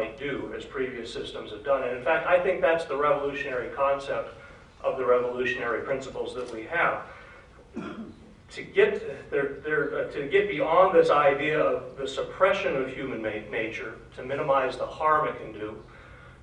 might do, as previous systems have done. And in fact, I think that's the revolutionary concept of the revolutionary principles that we have. To get beyond this idea of the suppression of human nature, to minimize the harm it can do,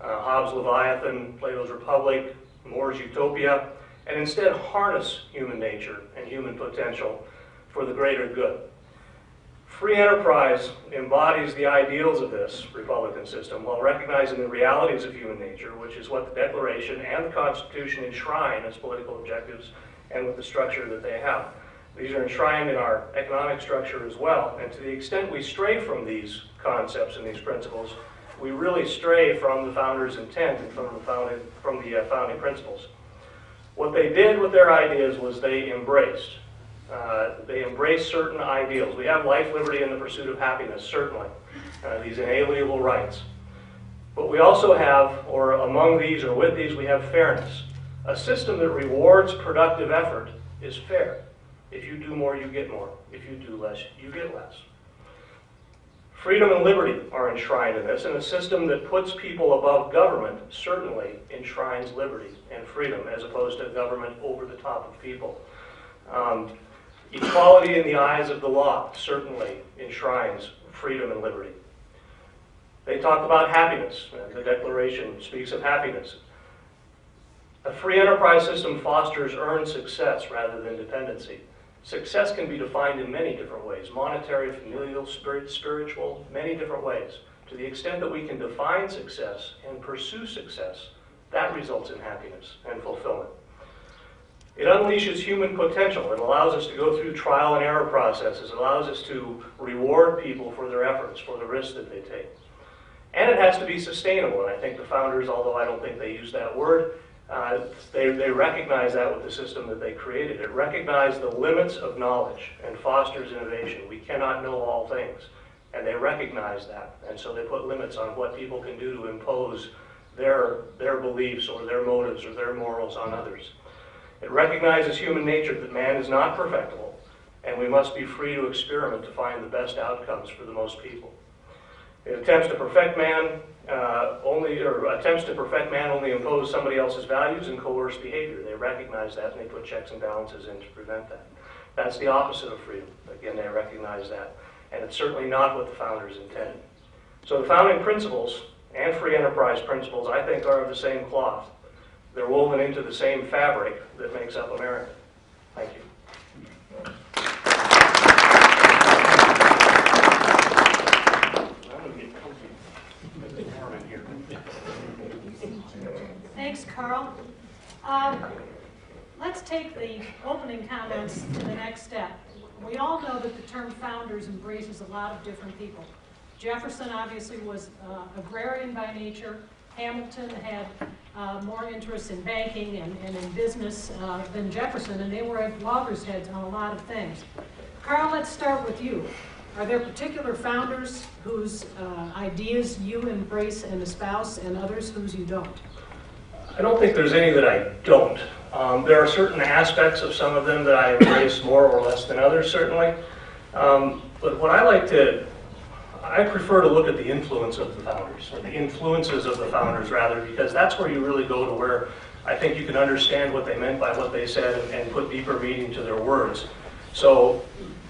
Hobbes' Leviathan, Plato's Republic, More's Utopia, and instead harness human nature and human potential for the greater good. Free enterprise embodies the ideals of this Republican system while recognizing the realities of human nature, which is what the Declaration and the Constitution enshrine as political objectives and with the structure that they have. These are enshrined in our economic structure as well, and to the extent we stray from these concepts and these principles, we really stray from the founders' intent and from the founding principles. What they did with their ideas was they embraced certain ideals. We have life, liberty, and the pursuit of happiness, certainly, these inalienable rights. But we also have, or among these or with these, we have fairness. A system that rewards productive effort is fair. If you do more, you get more. If you do less, you get less. Freedom and liberty are enshrined in this, and a system that puts people above government certainly enshrines liberty and freedom as opposed to government over the top of people. Equality in the eyes of the law certainly enshrines freedom and liberty. They talk about happiness. The Declaration speaks of happiness. A free enterprise system fosters earned success rather than dependency. Success can be defined in many different ways: monetary, familial, spiritual, many different ways. To the extent that we can define success and pursue success, that results in happiness and fulfillment. It unleashes human potential. It allows us to go through trial and error processes. It allows us to reward people for their efforts, for the risks that they take. And it has to be sustainable. And I think the founders, although I don't think they use that word, they recognize that with the system that they created. It recognized the limits of knowledge and fosters innovation. We cannot know all things. And they recognize that. And so they put limits on what people can do to impose their beliefs or their motives or their morals on others. It recognizes human nature, that man is not perfectible, and we must be free to experiment to find the best outcomes for the most people. It attempts to perfect man only impose somebody else's values and coerce behavior. They recognize that, and they put checks and balances in to prevent that. That's the opposite of freedom. Again, they recognize that, and it's certainly not what the founders intended. So the founding principles and free enterprise principles, I think, are of the same cloth. They're woven into the same fabric that makes up America. Thank you. I'm going to get comfy. It's warm in here. Thanks, Carl. Let's take the opening comments to the next step. We all know that the term founders embraces a lot of different people. Jefferson obviously was agrarian by nature. Hamilton had more interest in banking and in business than Jefferson, and they were at loggerheads on a lot of things. Carl, let's start with you. Are there particular founders whose ideas you embrace and espouse, and others whose you don't? I don't think there's any that I don't. There are certain aspects of some of them that I embrace more or less than others, certainly. But what I prefer to look at the influence of the founders, or the influences of the founders, rather, because that's where you really go to where I think you can understand what they meant by what they said and put deeper meaning to their words. So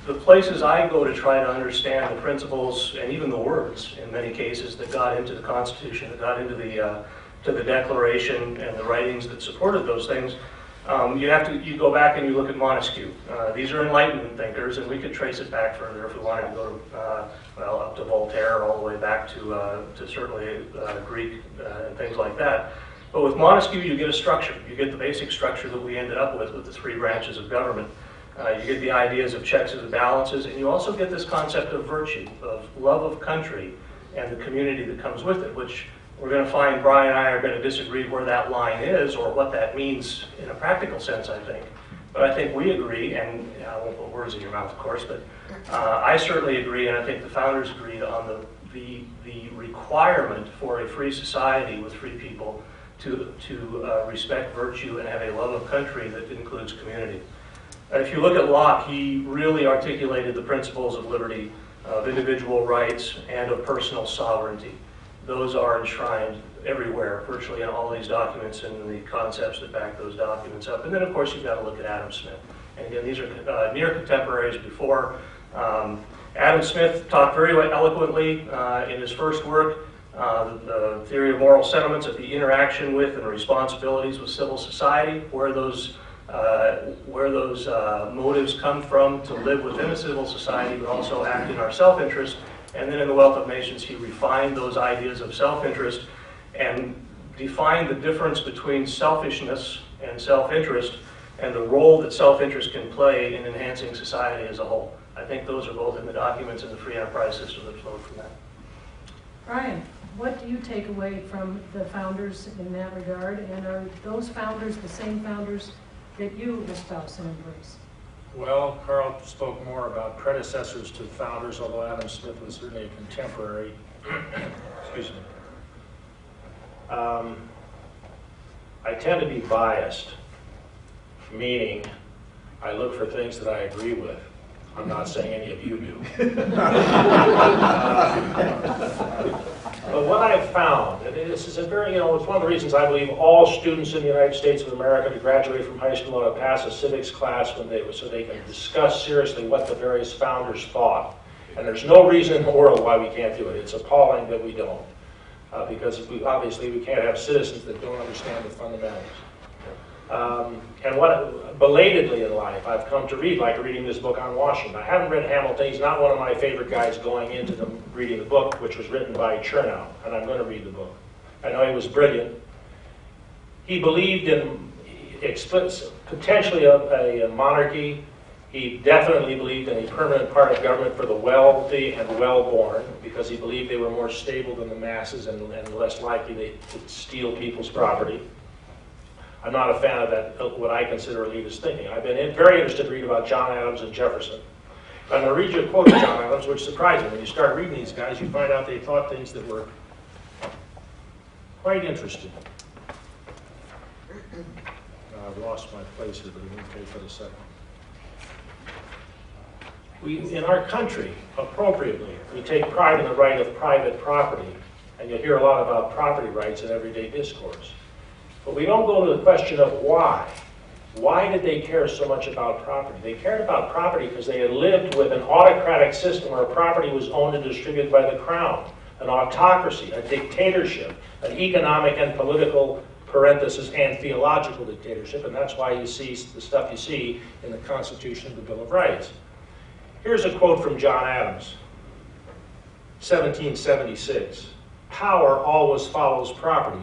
the places I go to try to understand the principles and even the words, in many cases, that got into the Constitution, that got into the Declaration and the writings that supported those things, you go back and you look at Montesquieu. These are Enlightenment thinkers, and we could trace it back further if we wanted to go up to Voltaire, all the way back to certainly Greek and things like that. But with Montesquieu, you get a structure. You get the basic structure that we ended up with the three branches of government. You get the ideas of checks and balances, and you also get this concept of virtue, of love of country, and the community that comes with it, which we're going to find Brian and I are going to disagree where that line is or what that means in a practical sense, I think. But I think we agree, and I won't put words in your mouth, of course, but I certainly agree, and I think the founders agreed on the requirement for a free society with free people to respect virtue and have a love of country that includes community. If you look at Locke, he really articulated the principles of liberty, of individual rights, and of personal sovereignty. those are enshrined everywhere, virtually in all these documents and the concepts that back those documents up. And then, of course, you've got to look at Adam Smith. And again, these are near contemporaries before. Adam Smith talked very eloquently in his first work, the theory of moral sentiments, of the interaction with and responsibilities with civil society, where those motives come from to live within a civil society, but also act in our self-interest. And then in The Wealth of Nations, he refined those ideas of self-interest and defined the difference between selfishness and self-interest and the role that self-interest can play in enhancing society as a whole. I think those are both in the documents in the free enterprise system that flow from that. Brian, what do you take away from the founders in that regard? And are those founders the same founders that you espouse and embrace? Well, Carl spoke more about predecessors to founders, although Adam Smith was certainly a contemporary. Excuse me. I tend to be biased, meaning I look for things that I agree with. I'm not saying any of you do. But what I've found, and this is a very, it's one of the reasons I believe all students in the United States of America to graduate from high school ought to pass a civics class so they can discuss seriously what the various founders thought. And there's no reason in the world why we can't do it. It's appalling that we don't. Because obviously we can't have citizens that don't understand the fundamentals. And what belatedly in life I've come to read, like reading this book on Washington. I haven't read Hamilton. He's not one of my favorite guys going into reading the book, which was written by Chernow, and I'm going to read the book. I know he was brilliant. He believed in potentially a monarchy. He definitely believed in a permanent part of government for the wealthy and well-born, because he believed they were more stable than the masses and less likely to steal people's property. I'm not a fan of that, what I consider elitist thinking. I've been very interested to read about John Adams and Jefferson. I'm going to read you a quote of John Adams, which surprised me. When you start reading these guys, you find out they thought things that were quite interesting. I've lost my place here, but it won't take for a second. In our country, appropriately, we take pride in the right of private property, and you'll hear a lot about property rights in everyday discourse. But we don't go to the question of why. Why did they care so much about property? They cared about property because they had lived with an autocratic system where property was owned and distributed by the crown, an autocracy, a dictatorship, an economic and political parenthesis and theological dictatorship, and that's why you see the stuff you see in the Constitution and the Bill of Rights. Here's a quote from John Adams, 1776. Power always follows property, ...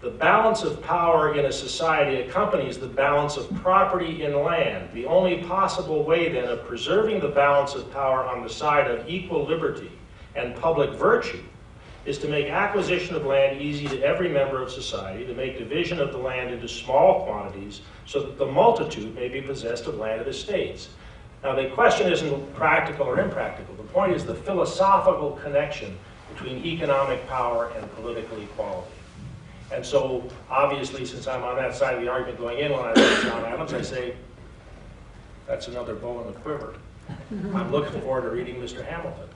The balance of power in a society accompanies the balance of property in land. The only possible way, then, of preserving the balance of power on the side of equal liberty and public virtue is to make acquisition of land easy to every member of society, to make division of the land into small quantities so that the multitude may be possessed of landed estates. Now, the question isn't practical or impractical. The point is the philosophical connection between economic power and political equality. And so, obviously, since I'm on that side of the argument going in when I read John Adams, I say, that's another bow in the quiver. I'm looking forward to reading Mr. Hamilton.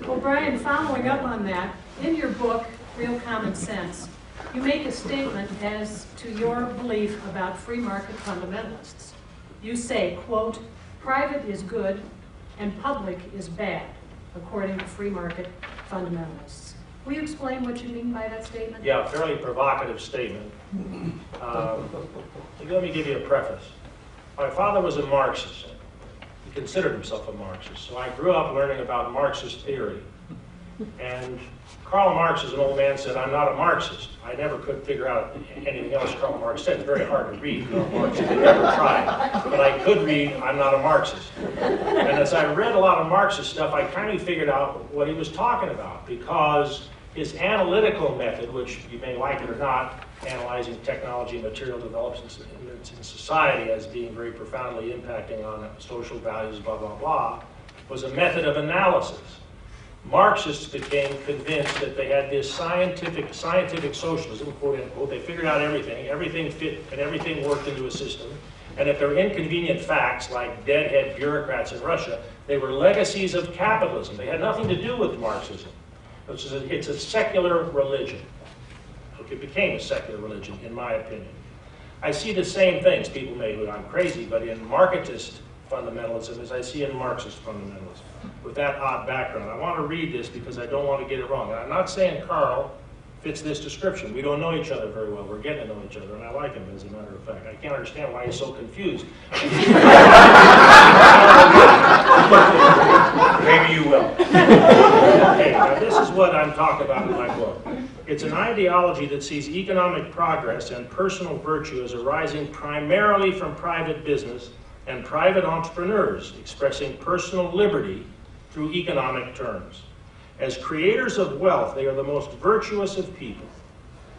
Well, Brian, following up on that, in your book, Real Common Sense, you make a statement as to your belief about free market fundamentalists. You say, quote, private is good and public is bad, according to free market fundamentalists. Will you explain what you mean by that statement? Yeah, a fairly provocative statement. Let me give you a preface. My father was a Marxist. He considered himself a Marxist. So I grew up learning about Marxist theory. And Karl Marx, as an old man, said, I'm not a Marxist. I never could figure out anything else Karl Marx said. It's very hard to read Karl Marx. I never tried. But I could read, I'm not a Marxist. And as I read a lot of Marxist stuff, I kind of figured out what he was talking about, because his analytical method, which you may like it or not, analyzing technology and material developments in society as being very profoundly impacting on social values, blah, blah, blah, was a method of analysis. Marxists became convinced that they had this scientific socialism, quote unquote. They figured out everything fit, and everything worked into a system. And if they're inconvenient facts like deadhead bureaucrats in Russia, they were legacies of capitalism. They had nothing to do with Marxism. It's a secular religion. It became a secular religion, in my opinion. I see the same things. People may think I'm crazy, but in Marxist fundamentalism as I see in Marxist fundamentalism. With that odd background, I want to read this because I don't want to get it wrong. And I'm not saying Carl fits this description. We don't know each other very well. We're getting to know each other, and I like him, as a matter of fact. I can't understand why he's so confused. Maybe you will. Okay, now this is what I'm talking about in my book. It's an ideology that sees economic progress and personal virtue as arising primarily from private business and private entrepreneurs expressing personal liberty through economic terms. As creators of wealth, they are the most virtuous of people,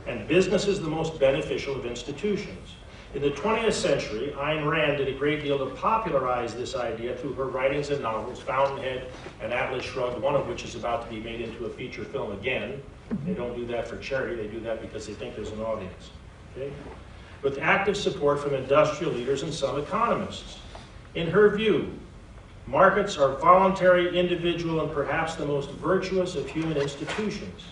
and business is the most beneficial of institutions. In the 20th century, Ayn Rand did a great deal to popularize this idea through her writings and novels, Fountainhead and Atlas Shrugged, one of which is about to be made into a feature film again. They don't do that for charity, they do that because they think there's an audience. Okay? With active support from industrial leaders and some economists. In her view, markets are voluntary, individual, and perhaps the most virtuous of human institutions.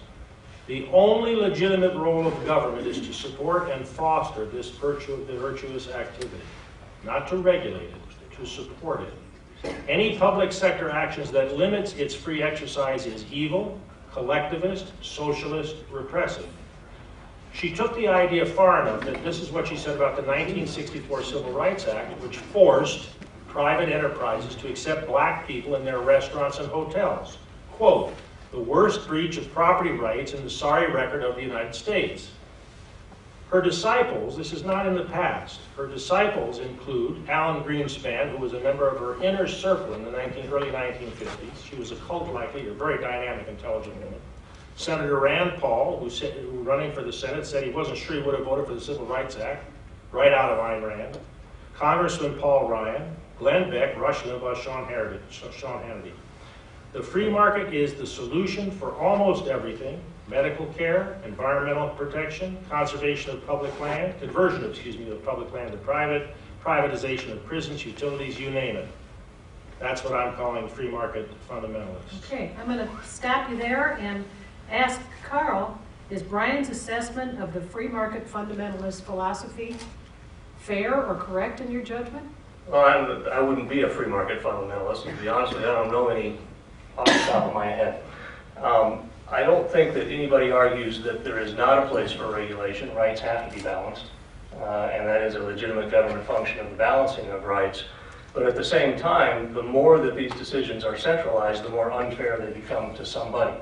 The only legitimate role of government is to support and foster this virtuous activity, not to regulate it, to support it. Any public sector actions that limits its free exercise is evil, collectivist, socialist, repressive. She took the idea far enough that this is what she said about the 1964 Civil Rights Act, which forced private enterprises to accept black people in their restaurants and hotels. Quote, the worst breach of property rights in the sorry record of the United States. Her disciples, this is not in the past, her disciples include Alan Greenspan, who was a member of her inner circle in the early 1950s. She was a cult-like leader, very dynamic, intelligent woman. Senator Rand Paul, who running for the Senate, said he wasn't sure he would have voted for the Civil Rights Act, right out of Ayn Rand. Congressman Paul Ryan, Glenn Beck, Rush Limbaugh, Sean Hannity. The free market is the solution for almost everything: medical care, environmental protection, conservation of public land, conversion of public land to private, privatization of prisons, utilities, you name it. That's what I'm calling free market fundamentalists. Okay, I'm going to stop you there and ask Carl, is Brian's assessment of the free market fundamentalist philosophy fair or correct in your judgment? Well, I wouldn't be a free market fundamentalist. To be honest with you, I don't know any off the top of my head. I don't think that anybody argues that there is not a place for regulation. Rights have to be balanced, and that is a legitimate government function of the balancing of rights. But at the same time, the more that these decisions are centralized, the more unfair they become to somebody.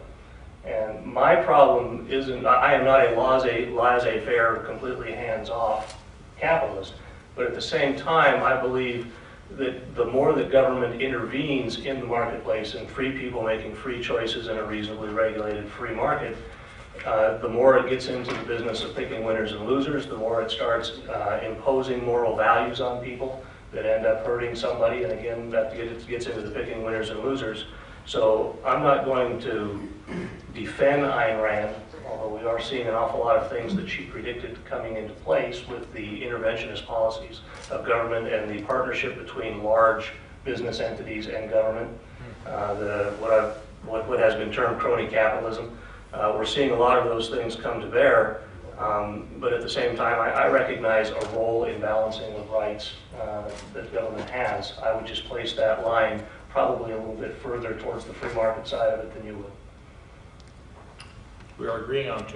And my problem isn't, I am not a laissez-faire, completely hands-off capitalist. But at the same time, I believe that the more that government intervenes in the marketplace and free people making free choices in a reasonably regulated free market, the more it gets into the business of picking winners and losers, the more it starts imposing moral values on people that end up hurting somebody, and again, that gets into the picking winners and losers. So I'm not going to defend Ayn Rand, although we are seeing an awful lot of things that she predicted coming into place with the interventionist policies of government and the partnership between large business entities and government, what has been termed crony capitalism. We're seeing a lot of those things come to bear, but at the same time, I recognize a role in balancing of rights that government has. I would just place that line probably a little bit further towards the free market side of it than you would. We are agreeing on two